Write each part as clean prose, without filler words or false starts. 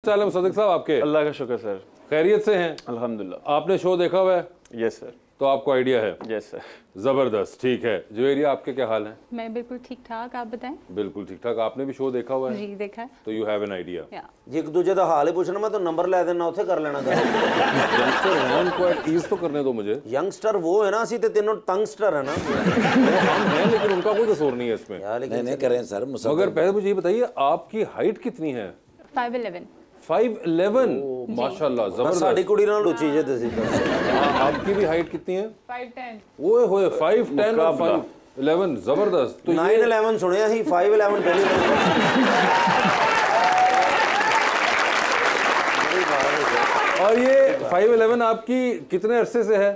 सलाम सदिक साहब, आपके अल्लाह का शुक्र सर, खैरियत से हैं? अल्हम्दुलिल्लाह। आपने शो देखा हुआ है? Yes sir. तो आपको आइडिया है? Yes sir. जबरदस्त, ठीक है। जुवेरिया, आपके क्या हाल हैं? मैं बिल्कुल ठीक ठाक, आप बताएं? बिल्कुल ठीक ठाक। आपने भी शो देखा हुआ है? जी देखा है। तो यू हैव एन आइडिया। ਜੇ ਇੱਕ ਦੂਜੇ ਦਾ ਹਾਲ ਹੀ ਪੁੱਛਣਾ ਮੈਂ ਤਾਂ ਨੰਬਰ ਲੈ ਦੇਣਾ ਉੱਥੇ ਕਰ ਲੈਣਾ ਗੱਲ। यंगस्टर हैं, उनको एटलीस्ट तो करने दो मुझे। यंगस्टर वो है ना, ਅਸੀਂ ਤੇ ਤਿੰਨੋਂ टंगस्टर है ना। हम हैं, लेकिन उनका कोई कसूर नहीं है इसमें। नहीं नहीं करें सर। मगर पहले मुझे ये बताइए, आपकी हाइट कितनी है? 5'11". 5'11", माशाल्लाह, साडी जबरदस्त। कुड़ी ਨਾਲ ਉੱਚੀ ਜੇ ਤੁਸੀਂ आपकी भी हाइट कितनी है? 5'10". ओए होए, 5'10" और 5'11", जबरदस्त। तो 911 सुनिया ਸੀ 511 ਪਹਿਲੀ और ये 5'11" आपकी कितने अरसे से है?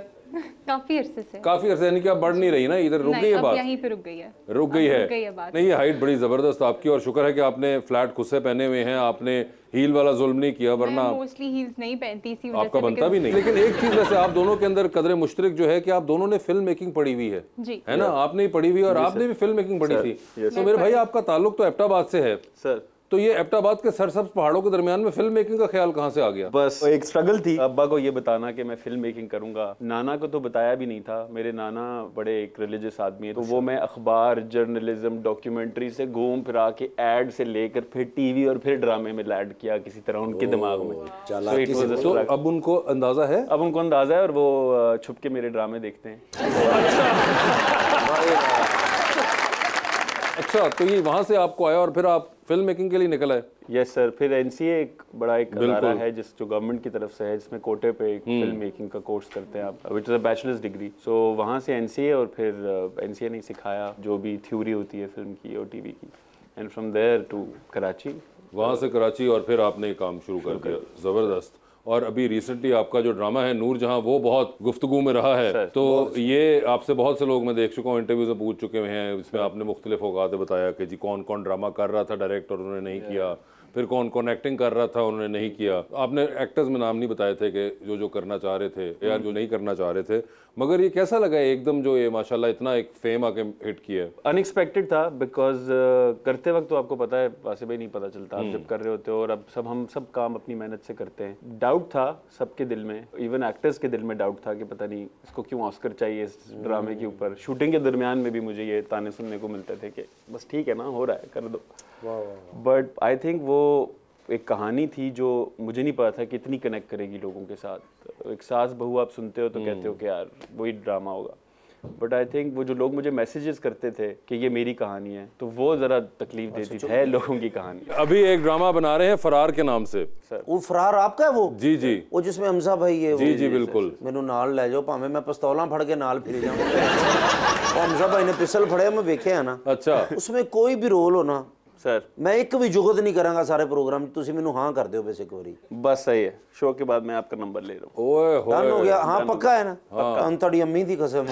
काफी अरसे से। काफी अरसे, यानी कि आप बढ़ नहीं रही ना, इधर रुक गई है बात? यहीं पे रुक गई है। रुक गई है बात। नहीं, ये हाइट बड़ी जबरदस्त आपकी, और शुक्र है कि आपने फ्लैट खुद से पहने हुए हैं, आपने हील वाला जुल्म नहीं किया, वरना मोस्टली हील्स नहीं पहनती, इसी वजह आपका से बनता भी नहीं। लेकिन एक चीज वैसे आप दोनों के अंदर कदर मुश्तरक जो है कि आप दोनों ने फिल्म मेकिंग पढ़ी हुई है जी, है ना? आपने ही पढ़ी हुई और आपने भी फिल्म मेकिंग पढ़ी थी। तो मेरे भाई, आपका ताल्लुक तो एबटाबाद से है सर। तो ये एबटाबाद के सरसब्ज पहाड़ों के दरमियान में फिल्म मेकिंग का ख्याल कहाँ से आ गया? बस एक स्ट्रगल थी अब्बा को ये बताना कि मैं फिल्म मेकिंग करूंगा। नाना को तो बताया भी नहीं था। मेरे नाना बड़े एक रिलीजियस आदमी है, तो वो मैं अखबार, जर्नलिज्म, डॉक्यूमेंट्री से घूम फिरा के एड से लेकर फिर टीवी और फिर ड्रामे में लैड किया किसी तरह उनके दिमाग में। तो अब उनको अंदाजा है? अब उनको अंदाजा है और वो छुप के मेरे ड्रामे देखते हैं। अच्छा, तो ये वहां से आपको आया और फिर आप फिल्म मेकिंग के लिए निकल आए? Yes sir. फिर एनसीए एक बड़ा एक अदारा है जिस जो गवर्नमेंट की तरफ से है, जिसमें कोटे पे एक फिल्म मेकिंग का कोर्स करते हैं आप, which is a bachelor's degree. So वहाँ से एनसीए, और फिर एनसीए ने सिखाया जो भी थ्योरी होती है फिल्म की और टीवी की, and from there to Karachi. वहाँ से कराची, और फिर आपने काम शुरू कर दिया। जबरदस्त। और अभी रिसेंटली आपका जो ड्रामा है नूर जहां, वो बहुत गुफ्तगू में रहा है। तो ये आपसे बहुत से लोग मैं देख चुका हूँ, इंटरव्यूज में पूछ चुके हैं, इसमें आपने मुख्तलिफ औकात बताया कि जी कौन कौन ड्रामा कर रहा था डायरेक्ट और उन्होंने नहीं किया, फिर कौन कौन एक्टिंग कर रहा था उन्होंने नहीं किया। आपने एक्टर्स में नाम नहीं बताए थे कि जो करना चाह रहे थे या जो नहीं करना चाह रहे थे, मगर ये कैसा लगा एकदम जो ये माशाल्लाह इतना एक फेम आके हिट किया? अनएक्सपेक्टेड था, बिकॉज करते वक्त तो आपको पता है वासे भाई नहीं पता चलता आप जब कर रहे होते हो, और अब हम सब काम अपनी मेहनत से करते हैं। डाउट था सबके दिल में, इवन एक्टर्स के दिल में डाउट था कि पता नहीं इसको क्यों ऑस्कर चाहिए इस ड्रामे के ऊपर। शूटिंग के दरमियान में भी मुझे ये ताने सुनने को मिलते थे कि बस ठीक है ना, हो रहा है, कर दो। बट आई थिंक वो एक कहानी थी जो मुझे नहीं पता था कितनी कनेक्ट करेगी लोगों के साथ। एक सास बहू आप सुनते हो तो कहते हो कि यार वही ड्रामा होगा, बट आई थिंक वो जो लोग मुझे मैसेजेस करते थे कि ये मेरी कहानी है, तो वो ज़रा तकलीफ देती है लोगों की कहानी। अभी एक ड्रामा बना रहे हैं फरार के नाम से। वो फरार आपका है? वो जी जी, वो जिसमें हमजा भाई है। जी जी बिल्कुल। मैनू नाल ले जाओ, भावें मैं पिस्तौलां फड़ के नाल फिर जाऊं। हमजा भाई ने पिस्टल फड़े, मैं वेख्या है ना। अच्छा, उसमें कोई भी रोल हो ना सर, मैं एक भी जुगत नहीं करांगा सारे प्रोग्राम, तुसी मैनू हाँ कर दो बस एक बारी। बस सही है, शो के बाद मैं आपका नंबर ले रहा हूँ। ओए होए, डन हो गया? हाँ पक्का है ना? पक्का। अंतड़ी अम्मी दी कसम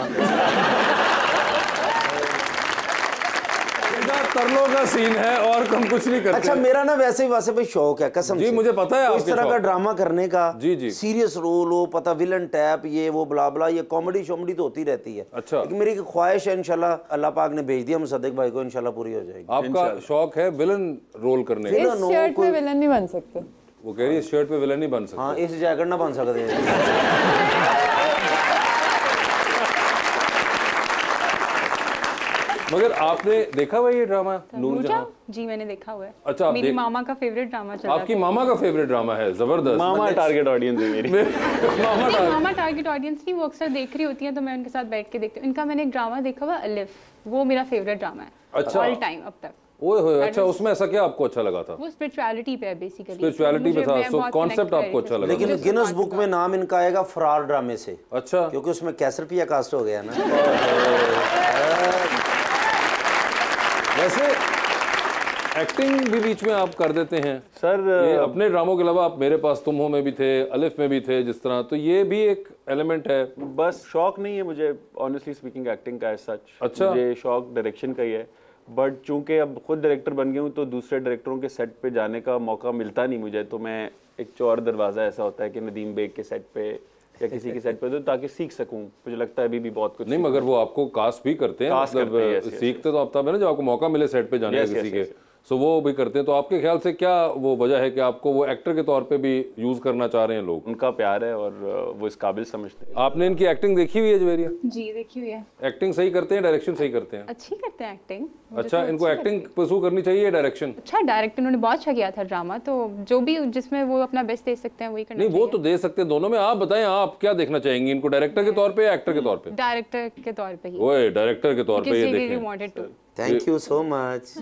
तरलों का सीन है और हम कुछ नहीं करते। अच्छा, मेरा ना वैसे भाई शौक है कसम जी से। मुझे पता है इस तरह का ड्रामा करने का। जी जी, सीरियस रोल हो, पता विलन टैप, ये वो ब्ला ब्ला, ये कॉमेडी शॉमेडी तो होती रहती है। अच्छा, लेकिन मेरी ख्वाहिश है इंशाल्लाह, अल्लाह पाक ने भेज दिया मुसद्दिक भाई को, इंशाल्लाह पूरी हो जाएगी। आपका शौक है विलन रोल करने का? इस शर्ट में विलन नहीं बन सकते। वो कह रही है इस शर्ट पे विलन नहीं बन सकते। हाँ, इस जैकेट ना बन सकते। मगर आपने देखा हुआ ये ड्रामा नूर जहां? जी मैंने देखा हुआ है। अच्छा, मेरी मामा का फेवरेट ड्रामा चल रहा है। आपकी मामा का फेवरेट ड्रामा है? जबरदस्त। मामा टारगेट ऑडियंस है मेरी। मामा टारगेट ऑडियंस नहीं, वो अक्सर देख रही होती है तो मैं उनके साथ बैठ के देखती हूँ। इनका मैंने एक ड्रामा देखा हुआ अलिफ, वो मेरा फेवरेट ड्रामा है। अच्छा, ऑल टाइम अब तक। ओए होए, अच्छा, उसमें ऐसा क्या आपको अच्छा लगा था? वो स्पिरिचुअलिटी पे है बेसिकली। स्पिरिचुअलिटी पे था, सो कॉन्सेप्ट आपको अच्छा लगा। लेकिन गिनेस बुक में नाम इनका आएगा फरार ड्रामे से। अच्छा, क्योंकि उसमें कैसरपिया कास्ट हो गया ना। वैसे एक्टिंग भी बीच में आप कर देते हैं सर? ये अपने ड्रामों के अलावा आप मेरे पास तुम हो में भी थे, अलिफ में भी थे जिस तरह, तो ये भी एक एलिमेंट है। बस शौक नहीं है मुझे ऑनेस्टली स्पीकिंग एक्टिंग का एज सच। अच्छा, मुझे शौक डायरेक्शन का ही है, बट चूंकि अब खुद डायरेक्टर बन गया हूँ तो दूसरे डायरेक्टरों के सेट पे जाने का मौका मिलता नहीं मुझे, तो मैं एक चौर दरवाज़ा ऐसा होता है कि नदीम बेग के सेट पे या किसी के सेट पे, तो ताकि सीख सकूं। मुझे लगता है अभी भी बहुत कुछ नहीं, मगर वो आपको कास्ट भी करते हैं, मतलब सीखते तो आप तब है ना जब आपको मौका मिले सेट पे जाने का किसी के, सो वो भी करते हैं। तो आपके ख्याल से क्या वो वजह है कि आपको वो एक्टर के तौर पे भी यूज करना चाह रहे हैं लोग? उनका प्यार है और वो इस काबिल समझते हैं। आपने इनकी एक्टिंग देखी हुई है जवेरिया? जी देखी हुई है। एक्टिंग सही करते हैं, डायरेक्शन सही करते हैं? अच्छी करते हैं एक्टिंग। अच्छा, इनको एक्टिंग परसू करनी चाहिए, डायरेक्शन? अच्छा, डायरेक्टर उन्होंने बहुत अच्छा किया था ड्रामा, तो जो भी जिसमें वो अपना बेस्ट दे सकते हैं वही करना नहीं, वो तो दे सकते हैं दोनों में। आप बताएं, आप क्या देखना चाहेंगी इनको, डायरेक्टर के तौर पे या एक्टर के तौर पे? डायरेक्टर के तौर पे ही। ओए, डायरेक्टर के तौर पे ये देखें। Thank you so much.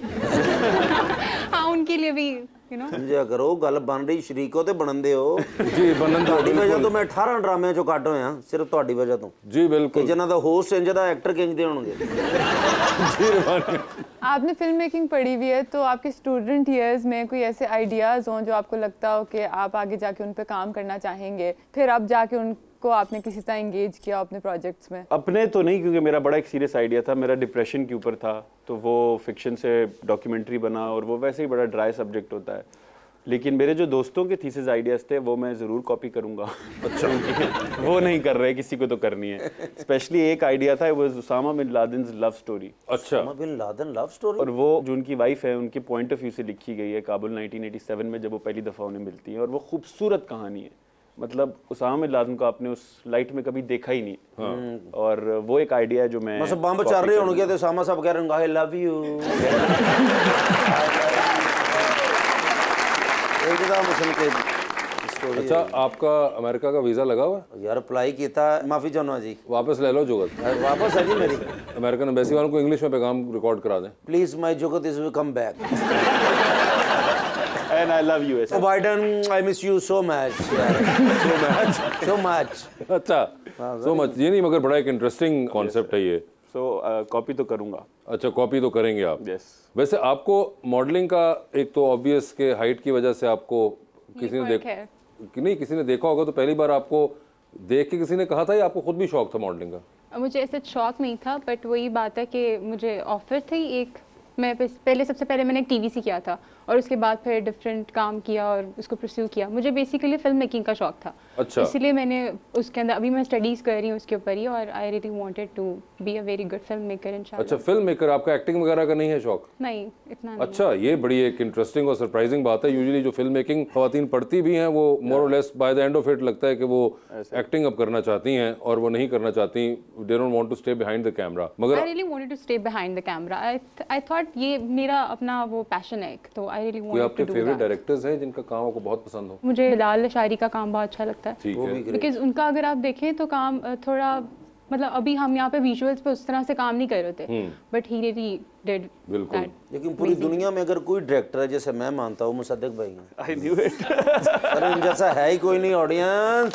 हाँ, उनके लिए भी समझा करो, गल बन रही शरीको ते बनन दे हो जी। बनन ਤੁਹਾਡੀ ਵਜ੍ਹਾ ਤੋਂ मैं 18 ਡਰਾਮਿਆਂ ਚੋਂ ਕੱਢ ਹੋਇਆ, सिर्फ ਤੁਹਾਡੀ ਵਜ੍ਹਾ ਤੋਂ। जी बिल्कुल। ਜਿਨ੍ਹਾਂ ਦਾ ਹੋਸਟ ਇੰਜ ਦਾ एक्टर किंज ਦੇ होणगे। आपने फिल्म मेकिंग पढ़ी हुई है, तो आपके स्टूडेंट ईयर्स में कोई ऐसे आइडियाज हों जो आपको लगता हो कि आप आगे जाके उन पे काम करना चाहेंगे, फिर अब जाके उनको आपने किसी तरह एंगेज किया अपने प्रोजेक्ट्स में? अपने तो नहीं, क्योंकि मेरा बड़ा एक सीरियस आइडिया था, मेरा डिप्रेशन के ऊपर था, तो वो फिक्शन से डॉक्यूमेंट्री बना और वो वैसे ही बड़ा ड्राई सब्जेक्ट होता है। लेकिन मेरे जो दोस्तों के थीसिस आइडियाज थे वो मैं ज़रूर कॉपी करूँगा। अच्छा। वो नहीं कर रहे, किसी को तो करनी है। स्पेशली एक आइडिया था, वो Osama bin Laden love story. अच्छा। Osama bin Laden love story. और वो जो उनकी वाइफ है, उनके पॉइंट ऑफ व्यू से लिखी गई है। काबुल 1987 में जब वो पहली दफ़ा उन्हें मिलती है, और वो खूबसूरत कहानी है। मतलब उसामा बिन लादेन को आपने उस लाइट में कभी देखा ही नहीं। हाँ। और वो एक आइडिया है जो मैं मतलब बम चल रहे होंगे तो उसामा साहब कह रहे होंगे आई लव यू। अच्छा, आपका अमेरिका का वीजा लगा हुआ है? यार अप्लाई किया, माफी चाहना जी। वापस ले लो जुगत। वापस है जी मेरी। अमेरिकन एम्बेसी वालों को इंग्लिश में पैगाम रिकॉर्ड करा दें। प्लीज माय जुगत is will come back and I love you. Oh Biden, I miss you so much. So much. अच्छा, सो मच। ये नहीं, मगर बड़ा एक इंटरेस्टिंग कॉन्सेप्ट है ये। कॉपी तो करूंगा। अच्छा, कॉपी तो करेंगे आप? यस। वैसे आपको मॉडलिंग का एक तो ऑब्वियस के हाइट की वजह से आपको किसी ने देखा होगा, तो पहली बार आपको देख के किसी ने कहा था या आपको खुद भी शौक था मॉडलिंग का? मुझे ऐसे शौक नहीं था, बट वही बात है कि मुझे ऑफर थी एक। मैं सबसे पहले मैंने एक टीवीसी किया था और उसके बाद फिर डिफरेंट काम किया और उसको परस्यू किया। मुझे बेसिकली फिल्म मेकिंग का शौक था। अच्छा। इसलिए मैंने उसके अंदर अभी मैं स्टडीज़ कर रही हूँ उसके ऊपर ही, और I really wanted to be a very good filmmaker इंशाल्लाह। अच्छा, फिल्म मेकर। आपका एक्टिंग वगैरह का नहीं है शौक? नहीं, इतना नहीं। अच्छा, ये बड़ी एक इंटरेस्टिंग और सरप्राइजिंग बात है। यूजुअली जो फिल्म मेकिंग खवातीन पढ़ती भी हैं, वो मोर और less by the end of it लगता है कि वो एक्टिंग अब करना चाहती हैं और वो नहीं करना चाहती। They don't want to stay behind the camera. मगर I really wanted to stay behind the camera. I thought ये मेरा अपना वो पैशन है, तो I really wanted to do that. Favourite directors हैं जिनका काम आपको बहुत पसंद हो? मुझे बिलाल शारी का काम बहुत अच्छा लगता है। ठीक है। बिकॉज उनका अगर आप देखें तो काम थोड़ा, मतलब अभी हम यहाँ पे विजुअल्स पे उस तरह से काम नहीं कर रहे थे, but he really did that. लेकिन पूरी दुनिया में अगर कोई डायरेक्टर है जैसे मैं मानता हूँ, मुसद्दिक भाई हैं। I knew it. अरे जैसा है ही कोई नहीं ऑडियंस।